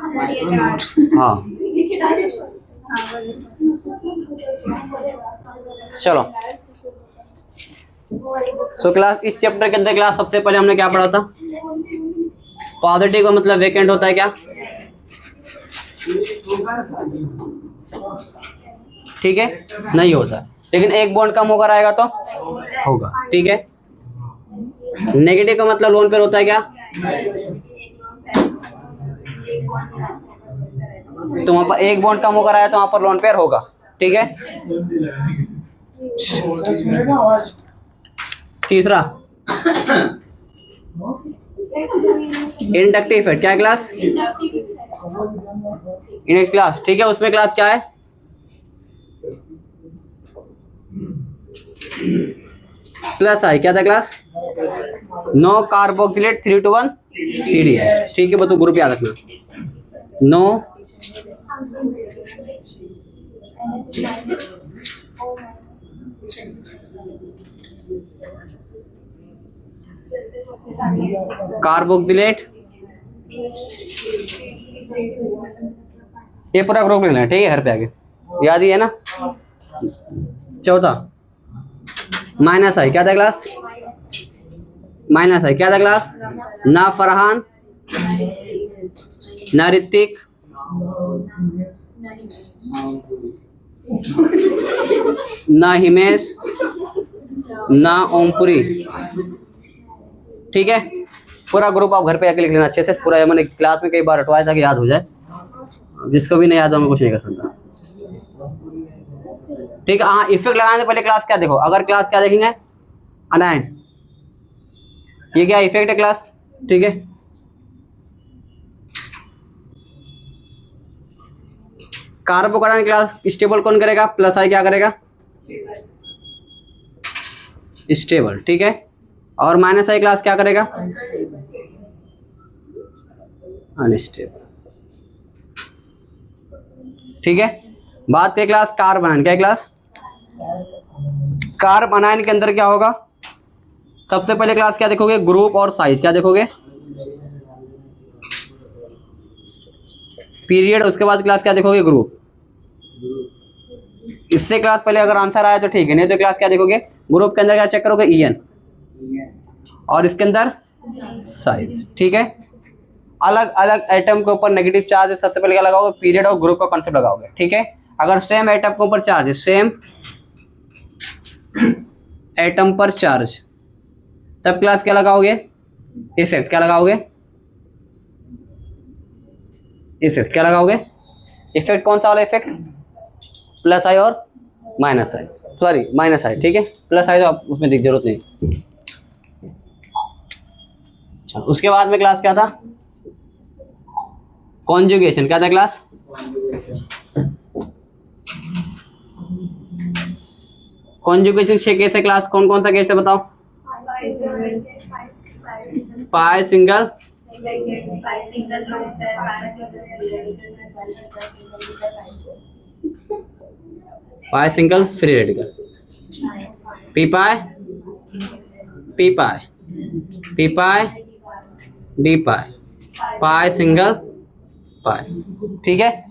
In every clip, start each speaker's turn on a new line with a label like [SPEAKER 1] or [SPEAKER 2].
[SPEAKER 1] हाँ चलो। So class इस चैप्टर के अंदर क्लास सबसे पहले हमने क्या पढ़ा था? पॉजिटिव का मतलब वेकेंट होता है क्या? ठीक है, नहीं होता, लेकिन एक बॉन्ड कम होकर आएगा तो होगा। ठीक है, नेगेटिव का मतलब लोन पेयर होता है क्या? तो वहां पर एक बॉन्ड कम होकर आया तो वहां पर लोन पेयर होगा। ठीक है, तीसरा इंडक्टिव इफेक्ट। क्या क्लास? Inductive class. ठीक है, उसमें क्लास क्या है? Plus I. क्या था class? No carboxylate 3 to 1 TDS। ठीक है, बस ग्रुप याद रखना। नो कार्बोक्सिलेट, ये पूरा ग्रुप लिख लेना। ठीक है, घर पे आगे याद ही है ना। चौथा माइनस आई। क्या था क्लास? माइनस आई। क्या था क्लास? ना फरहान, ना ऋतिक, ना हिमेश, ना ओमपुरी। ठीक है, पूरा ग्रुप आप घर पे आके लिख लेना अच्छे से। पूरा मैंने क्लास में कई बार हटवाया था कि याद हो जाए। जिसको भी नहीं याद हो मैं कुछ नहीं कर सकता। ठीक है, हाँ, इफेक्ट लगाने से पहले क्लास क्या देखो। अगर क्लास क्या देखेंगे? अनायन। ये क्या इफेक्ट है क्लास? ठीक है, कार्बोकैटायन क्लास स्टेबल कौन करेगा? प्लस आई क्या करेगा? स्टेबल। ठीक है, और माइनस आई क्लास क्या करेगा? अनस्टेबल। ठीक है, बात करें क्लास कार्ब अनायन। क्या क्लास? कार्ब अनायन के अंदर क्या होगा? सबसे पहले क्लास क्या देखोगे? ग्रुप और साइज। क्या देखोगे? पीरियड। उसके बाद क्लास क्या देखोगे? ग्रुप। इससे क्लास पहले अगर आंसर आया तो ठीक है, नहीं तो क्लास क्या देखोगे? ग्रुप के अंदर क्या चेक करोगे? ईएन, और इसके अंदर साइज। ठीक है, अलग अलग एटम के ऊपर नेगेटिव चार्ज है, सबसे पहले क्या लगाओगे? पीरियड और ग्रुप का कॉन्सेप्ट लगाओगे। ठीक है, अगर सेम एटम के ऊपर चार्ज है, सेम एटम पर चार्ज, तब क्लास क्या लगाओगे? इफेक्ट। क्या लगाओगे? इफेक्ट। क्या लगाओगे? इफेक्ट कौन सा वाला इफेक्ट? प्लस आई और माइनस आई, सॉरी माइनस आई। ठीक है, प्लस आई तो आप उसमें जरूरत नहीं। अच्छा, उसके बाद में क्लास क्या था? कॉन्जुगेशन। क्या था क्लास? कॉन्जुगेशन से केस है क्लास, कौन कौन सा केस है बताओ? पाई सिंगल, पाई सिंगल फ्री रेडिकल, पी पाई, पी पाई, पी पाई, डी पाई, पाई सिंगल पाई। ठीक है,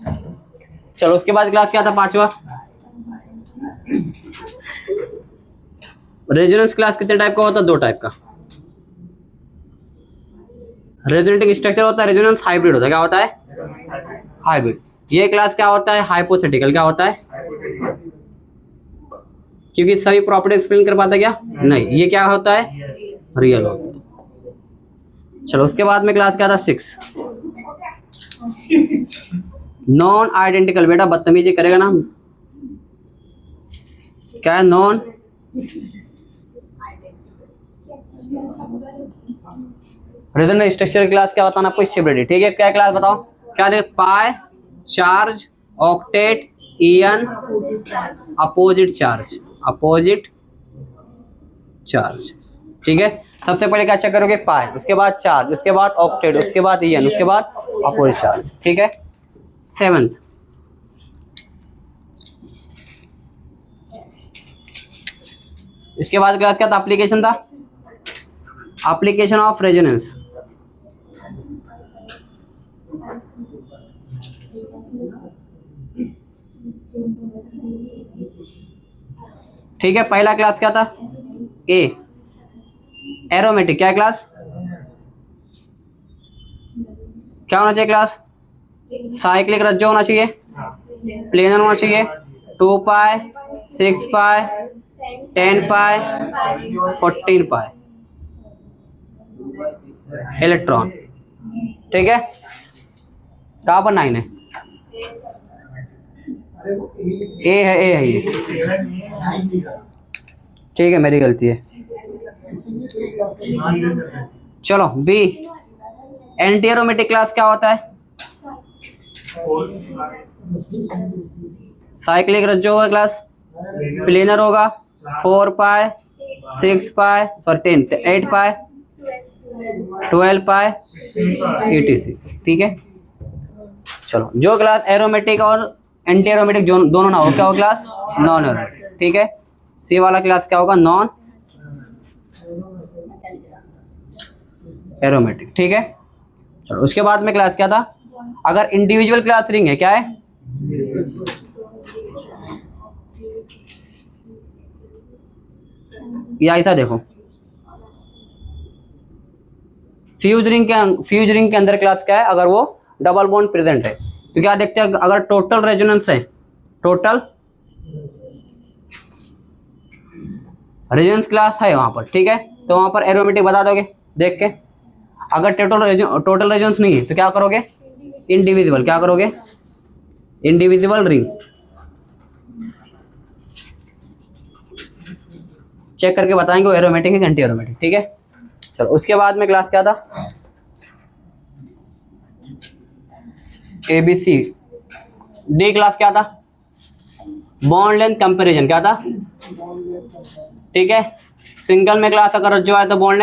[SPEAKER 1] चलो उसके बाद क्लास क्या था? पांचवा रेजोनेंस क्लास। कितने टाइप का होता है? 2 टाइप का। रेजोनेटिंग स्ट्रक्चर होता है, रेजोनेंस हाइब्रिड होता है। क्या होता है? हाइब्रिड। ये क्लास क्या होता है? हाइपोथेटिकल। क्या होता है? क्योंकि सभी प्रॉपर्टी एक्सप्लेन कर पाता क्या? नहीं। ये क्या होता है? रियल होता है। चलो उसके बाद में क्लास क्या था? 6 नॉन आइडेंटिकल। बेटा बदतमीजी करेगा ना। क्या है? नॉन रेजोनेंट स्ट्रक्चर क्लास क्या बताना आपको? स्टेबिलिटी। ठीक है, क्या क्लास बताओ? क्या है? Pi, charge, octet, EN, opposite charge, opposite charge. ठीक है, सबसे पहले क्या चेक करोगे? पाई, उसके बाद चार्ज, उसके बाद ऑक्टेट, उसके बाद ईएन, उसके बाद अपोजिट चार्ज। ठीक है, 7th इसके बाद क्लास क्या था? एप्लीकेशन था, एप्लीकेशन ऑफ रेजोनेंस। ठीक है, पहला क्लास क्या था? ए, एरोमेटिक। क्या है क्लास? क्या होना चाहिए क्लास? साइक्लिक रज्जो होना चाहिए, प्लेनर होना चाहिए। 2 पाई, 6 पाई, 10 पाई, 14 पाई इलेक्ट्रॉन। ठीक है, कहाँ पर 9 है? ए है ये। ठीक है, मेरी गलती है। चलो बी, एंटी एरोमेटिक क्लास क्या होता है? साइक्लिक रज्जो होगा क्लास, प्लेनर होगा। 4 पाई, 6 पाई, सॉरी 8 पाई, 12 पाई, etc। ठीक है, चलो जो क्लास एरोमेटिक और एंटी एरोमेटिक दोनों ना हो, क्या हो क्लास? Non aromatic. ठीक है, सी वाला क्लास क्या होगा? Non aromatic. ठीक है, चलो उसके बाद में क्लास क्या था? अगर इंडिविजुअल क्लास रिंग है, क्या है? ये ऐसा देखो, फ्यूज रिंग के अंदर क्लास क्या है? अगर वो डबल बॉन्ड प्रेजेंट है तो क्या देखते हैं? अगर टोटल रेजोनेंस है, टोटल रेजोनेंस क्लास है वहां पर, ठीक है, तो वहां पर एरोमेटिक बता दोगे देख के। अगर टोटल रेजोनेंस नहीं है तो क्या करोगे? इंडिविजुअल। क्या करोगे? Individual ring. चेक करके बताएंगे वो एरोमेटिक है कि एंटी एरोमेटिक। ठीक है, चलो उसके बाद में क्लास क्या था? ABC। डी क्लास क्या था? Bond length comparison. क्या था? ठीक है, सिंगल में क्लास अगर जो है तो बॉन्ड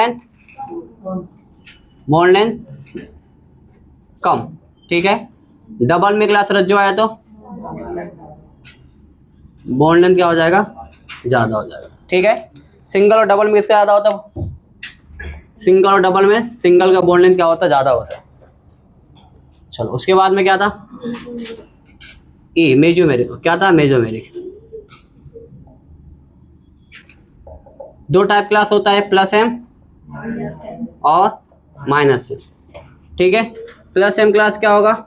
[SPEAKER 1] लेंथ कम। ठीक है, डबल में क्लास रज्जो आया तो बॉन्ड लेंथ क्या हो जाएगा? ज्यादा हो जाएगा। ठीक है, सिंगल और डबल में किसका ज्यादा होता है? सिंगल और डबल में सिंगल का बॉन्ड लेंथ क्या होता है? ज्यादा होता है। चलो उसके बाद में क्या था? ए, मेजोमेरिक। क्या था? मेजोमेरिक। दो टाइप क्लास होता है, प्लस एम और माइनस एम। ठीक है, प्लस एम क्लास क्या होगा?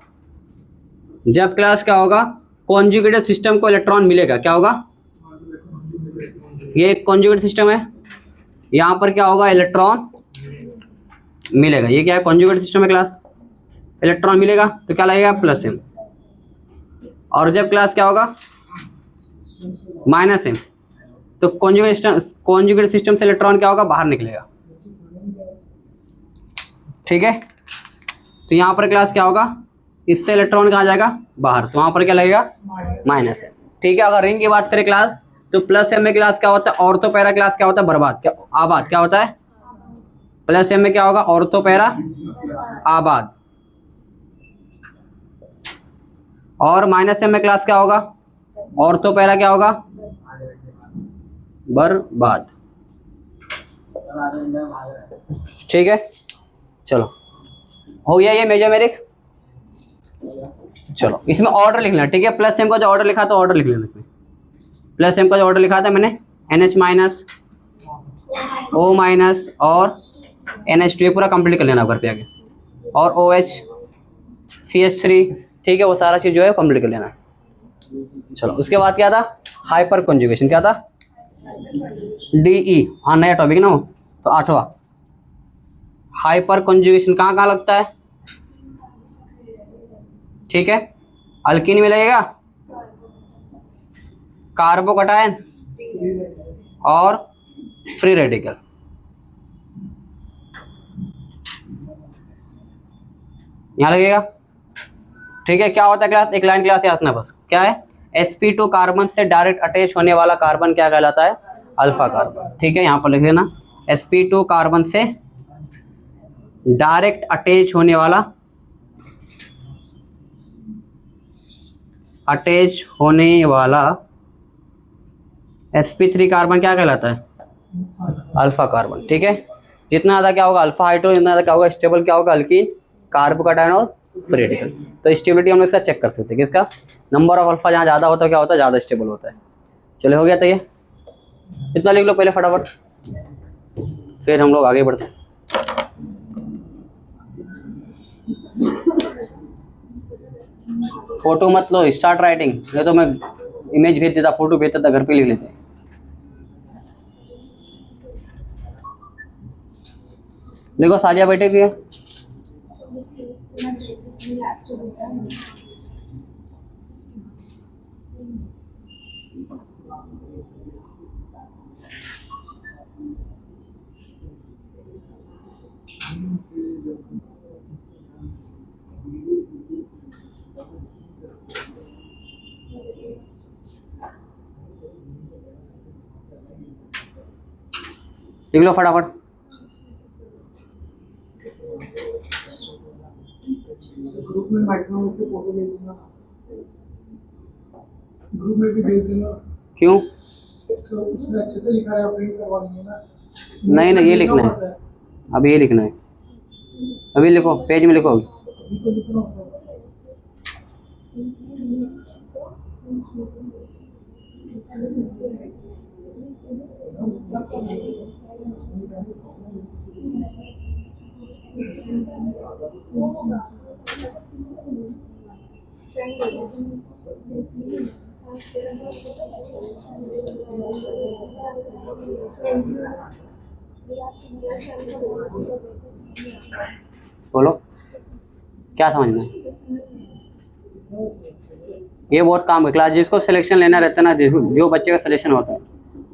[SPEAKER 1] जब क्लास क्या होगा? कॉन्जुगेटेड सिस्टम को इलेक्ट्रॉन मिलेगा। क्या होगा? ये एक कॉन्जुगेटेड सिस्टम है, यहाँ पर क्या होगा? इलेक्ट्रॉन मिलेगा। ये क्या है? कॉन्जुगेटेड सिस्टम है क्लास, इलेक्ट्रॉन मिलेगा तो क्या लगेगा? Plus M. और जब क्लास क्या होगा? माइनस एम, तो कॉन्जुगेटेड सिस्टम से इलेक्ट्रॉन क्या होगा? बाहर निकलेगा। ठीक है, तो यहाँ पर क्लास क्या होगा? इससे इलेक्ट्रॉन कहाँ जाएगा? बाहर, तो वहाँ पर क्या लगेगा? Minus M. ठीक है, अगर रिंग की बात करें क्लास तो प्लस एम में क्लास क्या होता है? ऑर्थो पैरा क्लास क्या होता है? बर्बाद। क्या आबाद क्या होता है? प्लस एम में क्या होगा? ऑर्थो पैरा आबाद। और माइनस एम में क्लास क्या होगा? ऑर्थो पैरा क्या होगा? बर्बाद। ठीक है, चलो हो गया ये मेजोमेरिक। चलो इसमें ऑर्डर लिख लेना। ठीक है, प्लस एम का जो ऑर्डर लिखा था ऑर्डर लिख लेना। इसमें प्लस एम का जो ऑर्डर लिखा था मैंने NH माइनस, O माइनस और NH2, ये पूरा कंप्लीट कर लेना घर पे आगे। और OH, CH3। ठीक है, वो सारा चीज़ जो है कंप्लीट कर लेना। चलो उसके बाद क्या था? Hyper conjugation. क्या था? DE। हाँ, नया टॉपिक ना हो तो 8वां। हाइपर कॉन्जुगेशन कहाँ कहाँ लगता है? ठीक है, अल्कीन में लगेगा, कार्बोकटायन और फ्री रेडिकल। यहाँ लगेगा। ठीक है, क्या होता है क्लास? एक लाइन क्लास याद रखना बस। क्या है? sp2 कार्बन से डायरेक्ट अटैच होने वाला कार्बन क्या कहलाता है? Alpha carbon. ठीक है, यहाँ पर लिख देना sp2 कार्बन से डायरेक्ट अटैच होने वाला sp3 कार्बन क्या कहलाता है? Alpha carbon. ठीक है, जितना ज़्यादा क्या होगा? अल्फा हाइड्रोजन, जितना ज़्यादा क्या होगा? स्टेबल क्या होगा? अल्कीन, कार्बोकटायन और क्रिटिकल। तो स्टेबिलिटी हम लोग इसका चेक कर सकते हैं किसका, नंबर ऑफ अल्फा जहाँ ज़्यादा होता है क्या होता है, ज़्यादा स्टेबल होता है। चलो हो गया। तो ये इतना लिख लो पहले फटाफट, फिर हम लोग आगे बढ़ते हैं। फोटो मत लो, स्टार्ट राइटिंग। ये तो मैं इमेज भेज देता, फोटो भेजता था, घर पे लिख लेते। देखो साजिया बैठे की है, लिख लो फटाफट।
[SPEAKER 2] ग्रुप में मैक्सिमम के फोटो भेज देना, ग्रुप में भी भेज देना।
[SPEAKER 1] क्यों?
[SPEAKER 2] उसमें अच्छे से लिखा है, प्रिंट करवा लेंगे ना।
[SPEAKER 1] नहीं नहीं, ये लिखना है, अभी ये लिखना है, अभी लिखो, पेज में लिखो अभी।
[SPEAKER 2] अभी तो लिखना होगा।
[SPEAKER 1] बोलो क्या समझना है? ये बहुत काम है क्लास, जिसको सिलेक्शन लेना रहता है ना, जो बच्चे का सिलेक्शन होता है,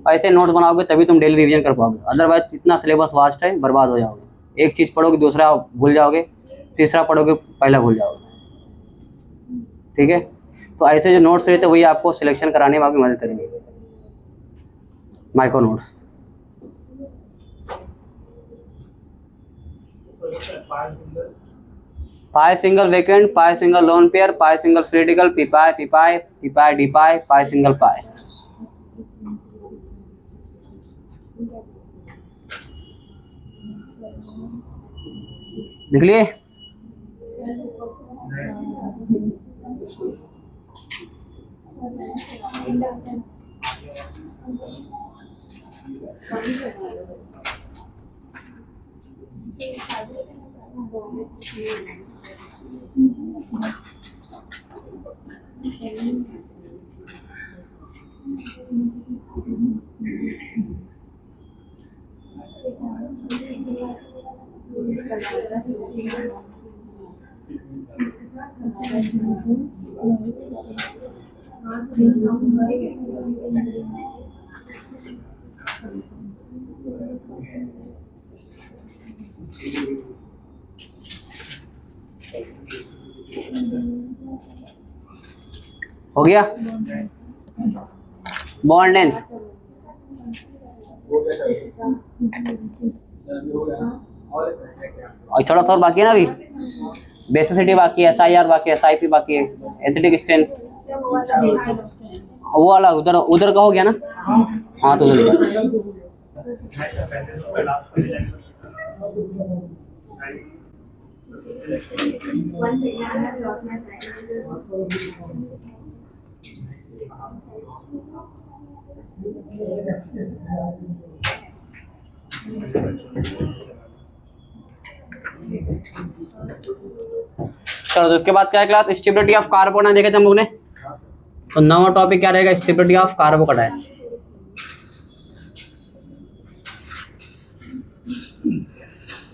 [SPEAKER 1] ऐसे नोट बनाओगे तभी तुम डेली रिवीजन कर पाओगे। अदरवाइज इतना सिलेबस वास्ट है, बर्बाद हो जाओगे। एक चीज़ पढ़ोगे दूसरा भूल जाओगे, तीसरा पढ़ोगे पहला भूल जाओगे। ठीक है, तो ऐसे जो नोट्स रहते हैं वही आपको सिलेक्शन कराने में आपकी मदद करेंगे, माइक्रो नोट्स। पाई सिंगल वैकेंट, पाई सिंगल लोन पेयर, पाई सिंगल क्रिटिकल, पी पाई, पी पाई, पी पाई, डी पाई, पाई सिंगल पाई। लिख लिए? हो गया? बॉन्ड लेंथ और थोड़ा थोड़ा बाकी है ना अभी, बेसिसिटी बाकी है, SIR बाकी है, SIP बाकी है, एसिडिक स्ट्रेंथ वो वाला उधर उधर का हो गया ना। हाँ तो उधर चलो, तो उसके बाद क्या है क्लास, स्टेबिलिटी ऑफ कार्बन देखे थे हम लोग ने। तो नवा टॉपिक क्या रहेगा, स्टेबिलिटी ऑफ कार्बोकटायन।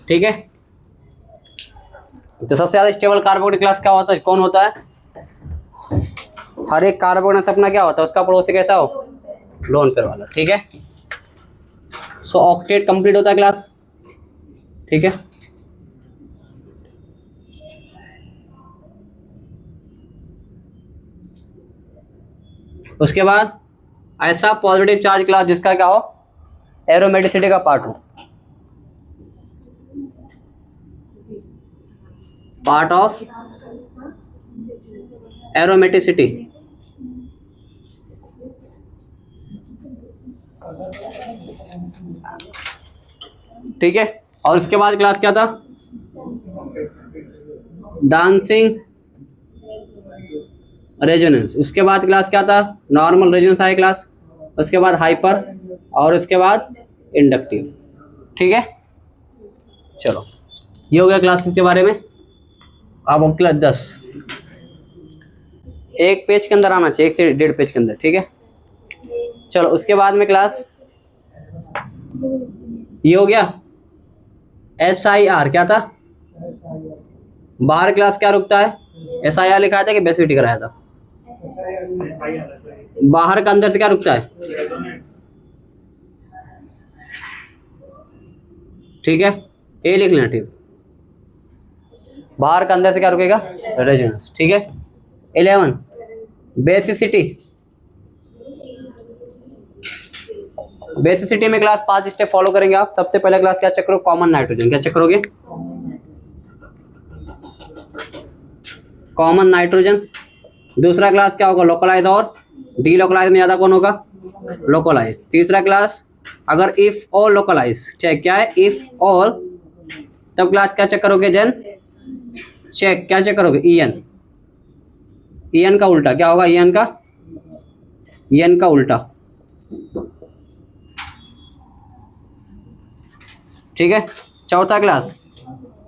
[SPEAKER 1] ठीक है, तो सबसे ज्यादा स्टेबल कार्बोनेट क्लास क्या होता है, कौन होता है? हर एक कार्बोनेट से अपना क्या होता है, उसका पड़ोसी कैसा हो, लोन पेयर वाला। ठीक है, सो ऑक्टेट कंप्लीट होता है क्लास। ठीक है, उसके बाद ऐसा पॉजिटिव चार्ज क्लास जिसका क्या हो, एरोमेटिसिटी का पार्ट हो, पार्ट ऑफ एरोमेटिसिटी। ठीक है, और उसके बाद क्लास क्या था, डांसिंग रेजोनेंस। उसके बाद क्लास क्या था, नॉर्मल रेजोनेंस आया क्लास, उसके बाद हाइपर और उसके बाद इंडक्टिव। ठीक है, चलो ये हो गया क्लास के बारे में। अब क्लास 10 एक पेज के अंदर आना चाहिए, 1 से 1.5 पेज के अंदर। ठीक है, चलो उसके बाद में क्लास ये हो गया SIR। क्या था बाहर क्लास क्या रुकता है, SIR लिखा था कि बेसिसिटी कराया था, बाहर का अंदर से क्या रुकता है। ठीक है, ये लिख लेना। ठीक, बाहर का अंदर से क्या रुकेगा, रेजोनेंस। ठीक है, 11 बेसिसिटी। बेसिसिटी में क्लास 5 स्टेप फॉलो करेंगे आप। सबसे पहले क्लास क्या चेक करो, कॉमन नाइट्रोजन। क्या चेक करोगे, कॉमन नाइट्रोजन। दूसरा क्लास क्या होगा, लोकलाइज और डीलोकलाइज में ज्यादा कौन होगा, लोकलाइज। तीसरा क्लास अगर इफ ऑल लोकलाइज, ठीक क्या है, इफ ऑल, तब क्लास क्या चेक करोगे, देन चेक क्या चेक करोगे, EN का उल्टा क्या होगा, EN का उल्टा। ठीक है, चौथा क्लास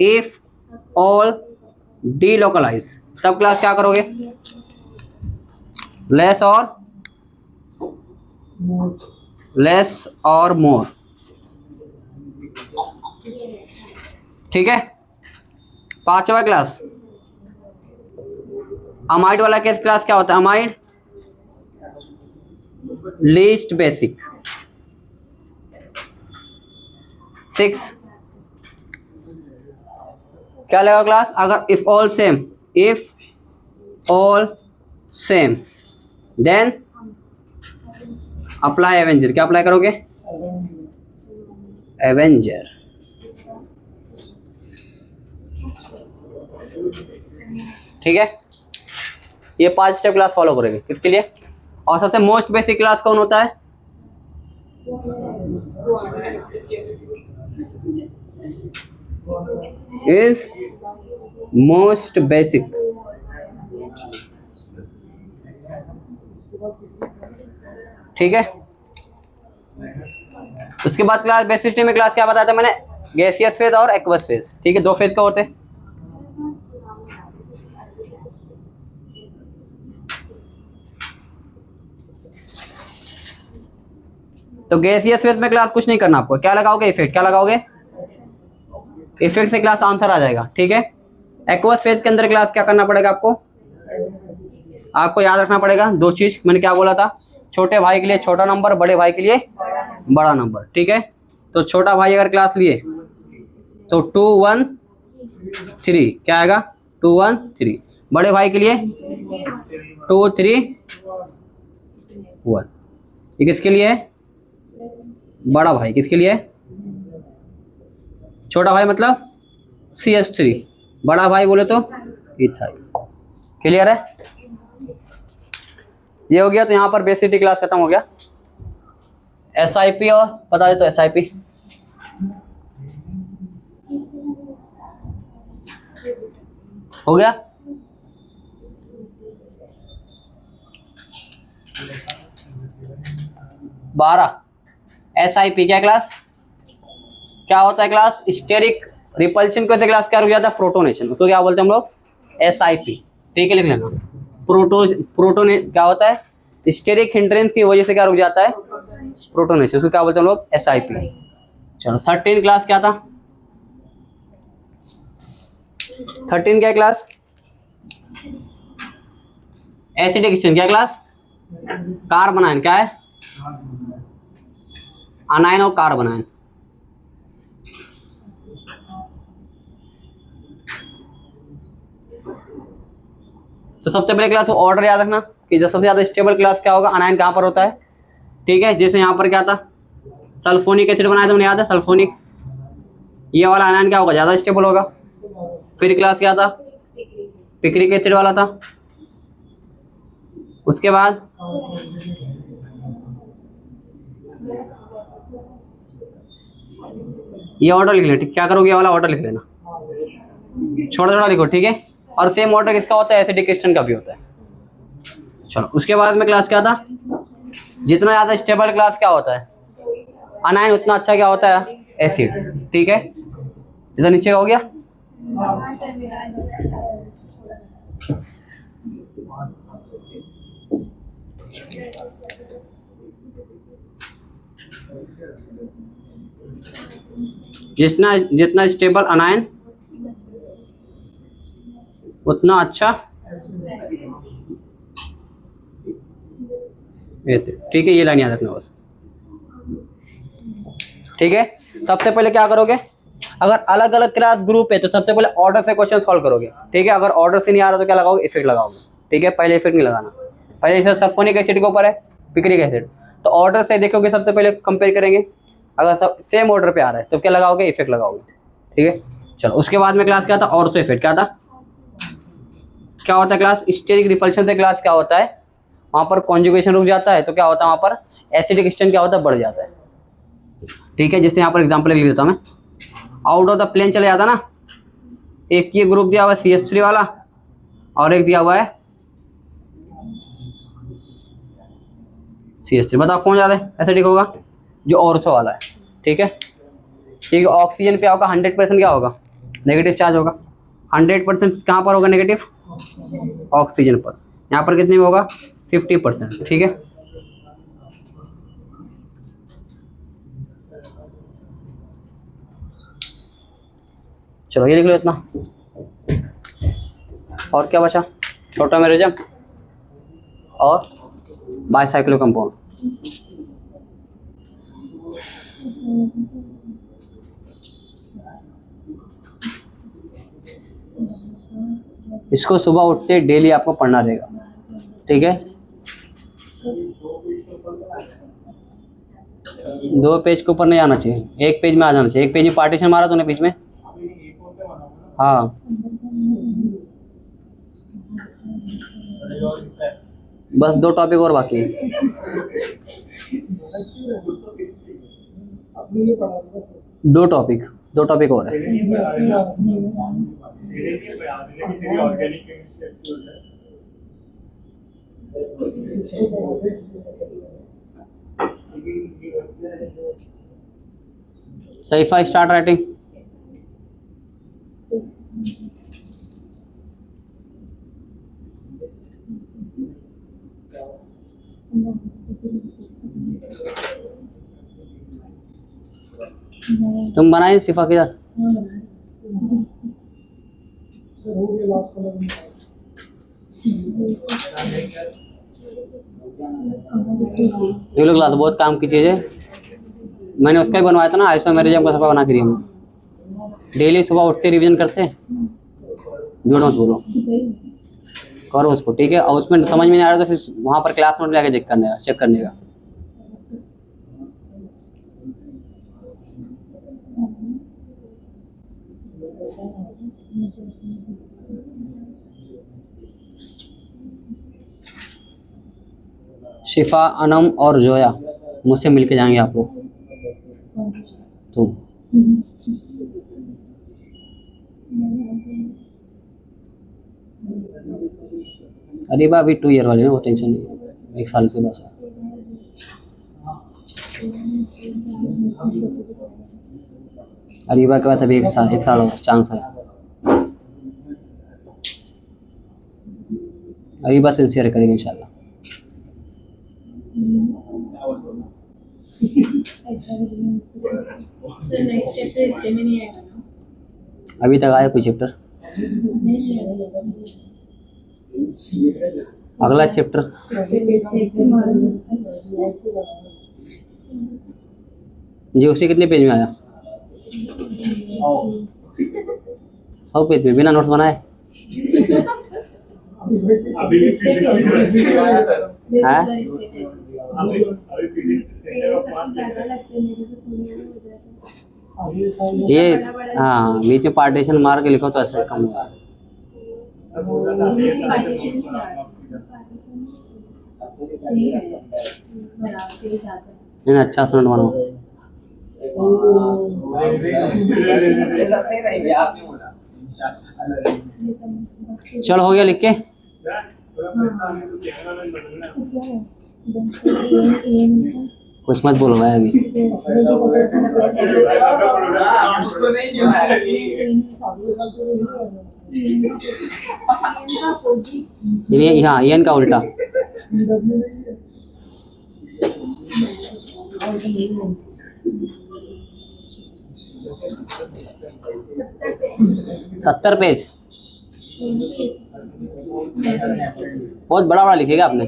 [SPEAKER 1] इफ ऑल डीलोकलाइज, तब क्लास क्या करोगे, लेस और मोर। ठीक है, पांचवा क्लास अमाइड वाला केस क्लास क्या होता है, अमाइड लीस्ट बेसिक। 6 क्या लगेगा क्लास, अगर if all same then apply avenger. क्या अप्लाई करोगे, एवेंजर। ठीक है, ये 5 स्टेप क्लास फॉलो करेंगे किसके लिए। और सबसे मोस्ट बेसिक क्लास कौन होता है, इज मोस्ट बेसिक। ठीक है, उसके बाद क्लास बेसिसिटी में क्लास क्या बताया था मैंने, गैसियस फेज और एक्वस फेज। ठीक है, 2 फेज का होते हैं। तो गैसियस फेज में क्लास कुछ नहीं करना आपको, क्या लगाओगे, इफेक्ट। क्या लगाओगे, इफेक्ट से क्लास आंसर आ जाएगा। ठीक है, एक्वस फेज के अंदर क्लास क्या करना पड़ेगा आपको याद रखना पड़ेगा 2 चीज। मैंने क्या बोला था, छोटे भाई के लिए छोटा नंबर, बड़े भाई के लिए बड़ा नंबर। ठीक है, तो छोटा भाई अगर क्लास लिए तो 2 1 3 क्या आएगा, 2 1 3। बड़े भाई के लिए 2 3 1। ये किसके लिए है, बड़ा भाई। किसके लिए, छोटा भाई मतलब CH3, बड़ा भाई बोले तो इथाइल। क्लियर है, ये हो गया। तो यहाँ पर बेसिसिटी क्लास खत्म हो गया। SIP और बता दे तो SIP हो गया। बारह SIP क्या क्लास, क्या होता है क्लास, स्टेरिक रिपल्शन को क्लास क्या रुक जाता है, प्रोटोनेशन। उसको क्या बोलते हैं हम लोग, SIP। ठीक है, लिख लेना। प्रोटोने क्या होता है, स्टेरिक हिंड्रेंस की वजह से क्या रुक जाता है, प्रोटोनेशन। उसको क्या बोलते हैं हम लोग, SIP। चलो 13 क्लास क्या था, 13 क्या क्लास, एसिडिक स्टेन। क्या क्लास, कार्बोनाइन। क्या है, अनायन और कार्बोनाइन। तो सबसे पहले क्लास ऑर्डर याद रखना कि जब सबसे ज्यादा स्टेबल क्लास क्या होगा, अनायन कहाँ पर होता है। ठीक है, जैसे यहाँ पर क्या था, सल्फोनिक एसिड बनाया था मैंने, याद है सल्फोनिक। ये वाला अनायन क्या होगा, ज्यादा स्टेबल होगा। फिर क्लास क्या था, पिक्रिक एसिड वाला था। उसके बाद ये ऑर्डर लिख लेना। क्या करोगे, ये वाला ऑर्डर लिख लेना, छोटा छोटा लिखो। ठीक है, और सेम ऑर्डर किसका होता है, एसिडिक क्रिस्टल का भी होता है। चलो उसके बाद में क्लास क्या था, जितना ज़्यादा स्टेबल क्लास क्या होता है अनायन, उतना अच्छा क्या होता है एसिड। ठीक है, इधर नीचे का हो गया। जितना स्टेबल अनायन उतना अच्छा एसिड। ठीक है, ये लाइन याद रखना बस। ठीक है, सबसे पहले क्या करोगे, अगर अलग अलग क्लास ग्रुप है तो सबसे पहले ऑर्डर से क्वेश्चन सॉल्व करोगे। ठीक है, अगर ऑर्डर से नहीं आ रहा तो क्या लगाओगे, इफेक्ट लगाओगे। ठीक है, पहले इफेक्ट नहीं लगाना, पहले इसे सल्फोनिक एसिड के ऊपर है पिक्रिक एसिड, तो ऑर्डर से देखोगे, सबसे पहले कंपेयर करेंगे, अगर सब सेम ऑर्डर पे आ रहा है तो क्या लगाओगे, इफेक्ट लगाओगे। ठीक है, चलो उसके बाद में क्लास क्या था, ऑर्थो इफेक्ट। क्या था, क्या होता है क्लास, स्टेरिक रिपल्शन से क्लास क्या होता है, वहाँ पर कॉन्जुगेशन रुक जाता है, तो क्या होता है वहाँ पर एसिडिक स्ट्रेंथ क्या होता है, बढ़ जाता है। ठीक है, जैसे यहाँ पर एग्जाम्पल लिख देता हूँ मैं, आउट ऑफ द प्लेन चले जाता ना, एक ये ग्रुप दिया हुआ है CH3 वाला और एक दिया हुआ है CH3, बताओ कौन ज़्यादा एसिडिक होगा, जो ऑर्थो वाला है। ठीक है, ठीक है, ऑक्सीजन पे होगा 100% क्या होगा, नेगेटिव चार्ज होगा। 100% कहाँ पर होगा नेगेटिव, ऑक्सीजन पर। यहाँ पर कितने में होगा, 50%। ठीक है, चलो ये लिख लो इतना। और क्या बचा, टोटामेरिज्म और बाइसाइक्लो कंपाउंड। इसको सुबह उठते डेली आपको पढ़ना रहेगा। ठीक है, 2 पेज के ऊपर नहीं आना चाहिए, 1 पेज में आ जाना चाहिए। 1 पेज में पार्टीशन मारा तूने बीच में, हाँ बस 2 टॉपिक और बाकी है। दो टॉपिक और है। सहीफा स्टार्ट राइटिंग। तुम बनाए सिफा किधर, ये लोग ला तो बहुत काम की चीज़ है। मैंने उसका ही बनवाया था ना, आइसोमेरिज्म का सफा बना के दिया। डेली सुबह उठते रिवीजन करते, झूठ मत बोलो, करो उसको। ठीक है, और उसमें समझ में नहीं आ रहा तो फिर वहाँ पर क्लास नोट जाके चेक करने का। शिफा, अनम और जोया मुझसे मिलके जाएंगे आप लोग। तुम अरीबा अभी 2 ईयर वाले हैं, वो टेंशन नहीं है, 1 साल से बस है। अरीबा के बाद अभी 1 साल और चांस है। अरीबा सिंसियर करेंगे इंशाल्लाह। अभी तक आया कोई चैप्टर, अगला चैप्टर जी उसी कितने पेज में आया, 100 पेज में बिना नोट्स बनाए है। ये हाँ बीच में पार्टीशन मार के लिखो तो ऐसे कम होगा। नहीं अच्छा स्टूडेंट बनाओ। चलो हो गया लिख के। कुछ मत बोलो भाई अभी। ये हाँ एन का उल्टा। सत्तर पेज बहुत बड़ा बड़ा लिखेगा आपने।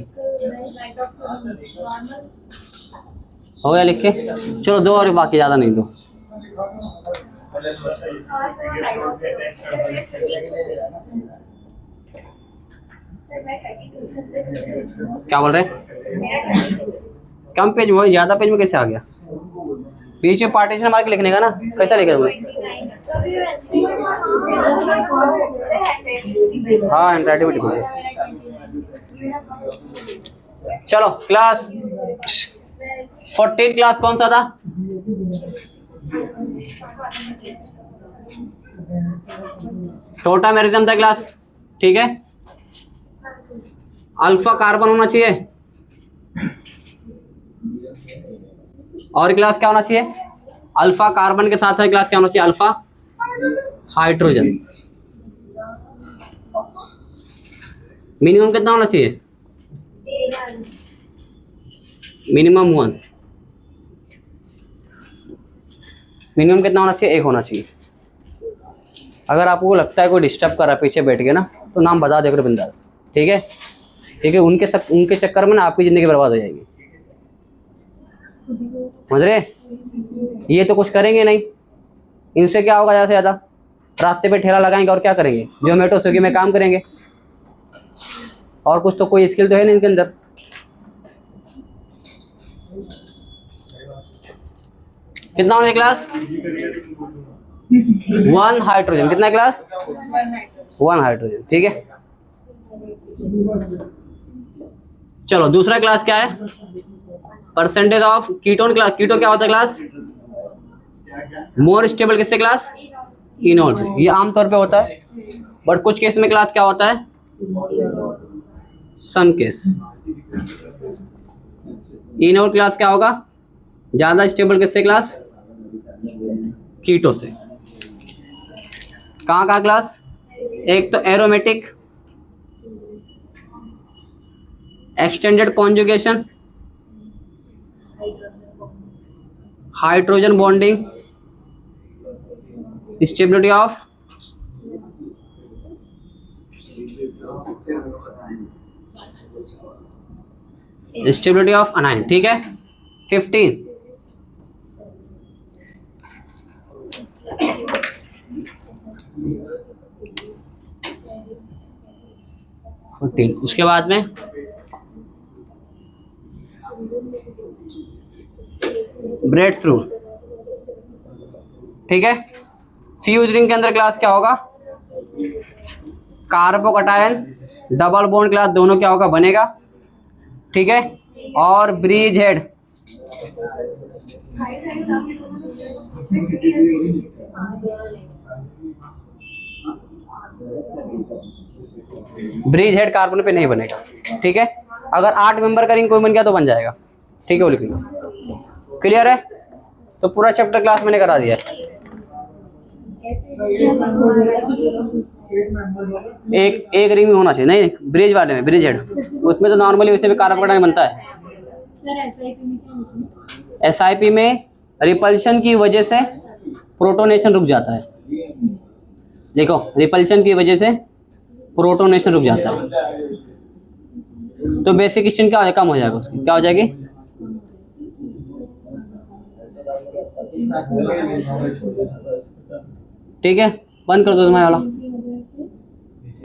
[SPEAKER 1] हो गया लिख के। चलो दो और बाकी, ज़्यादा नहीं दो। क्या बोल रहे हैं? कम पेज में, ज़्यादा पेज में कैसे आ गया? बीच में पार्टीशन मार के लिखने का ना, कैसा लिखे तुमने? हाँ हैंडराइटिंग भी लिखोगे। चलो क्लास 14 क्लास कौन सा था? टोटामेरिज्म था क्लास, ठीक है। अल्फा कार्बन होना चाहिए। और क्लास क्या होना चाहिए? अल्फा कार्बन के साथ साथ क्लास क्या होना चाहिए? Alpha hydrogen. मिनिमम कितना होना चाहिए? मिनिमम 1। मिनिमम कितना होना चाहिए? 1 होना चाहिए। अगर आपको लगता है कोई डिस्टर्ब कर रहा है पीछे बैठ के ना, तो नाम बता दे करो बिंदास, ठीक है। ठीक है, उनके चक्कर में ना आपकी ज़िंदगी बर्बाद हो जाएगी, समझ रहे? ये तो कुछ करेंगे नहीं, इनसे क्या होगा? ज़्यादा से ज़्यादा रास्ते पे ठेला लगाएंगे और क्या करेंगे? जोमेटो स्विगी में काम करेंगे, और कुछ तो कोई स्किल तो है नहीं इनके अंदर। कितना होने क्लास? 1 हाइड्रोजन। कितना क्लास? 1 हाइड्रोजन, ठीक है। चलो दूसरा क्लास क्या है? Percentage of ketone. क्लास कीटो क्या होता है क्लास? मोर स्टेबल किससे क्लास? इनोल से। ये आमतौर पे होता है, बट कुछ केस में क्लास क्या होता है? Some case. इनोल क्लास क्या होगा? ज्यादा स्टेबल किससे क्लास? कीटो से। कहाँ कहाँ क्लास? एक तो aromatic, extended conjugation, hydrogen bonding, stability of अनायन, ठीक है। 15 14। उसके बाद में ब्रेड थ्रू, ठीक है। फ्यूज रिंग के अंदर क्लास क्या होगा? कार्बोकटायन डबल बॉन्ड क्लास दोनों क्या होगा? बनेगा, ठीक है। और bridge head, bridge head carbon पे नहीं बनेगा, ठीक है। अगर 8 मेंबर का रिंग कोई बन गया तो बन जाएगा, ठीक है। वो लिख लो, क्लियर है? तो पूरा चैप्टर क्लास मैंने करा दिया है। एक रिंग में होना चाहिए, नहीं ब्रिज वाले में, ब्रिज हेड उसमें तो नॉर्मली वैसे भी कार्बोकटायन बनता है। SIP में रिपल्शन की वजह से प्रोटोनेशन रुक जाता है। देखो रिपल्शन की वजह से प्रोटोनेशन रुक जाता है, तो बेसिक स्ट्रेंथ क्या हो जाएगा? कम हो जाएगा उसकी, क्या हो जाएगी? ठीक है, बंद कर दो तुम्हारा वाला।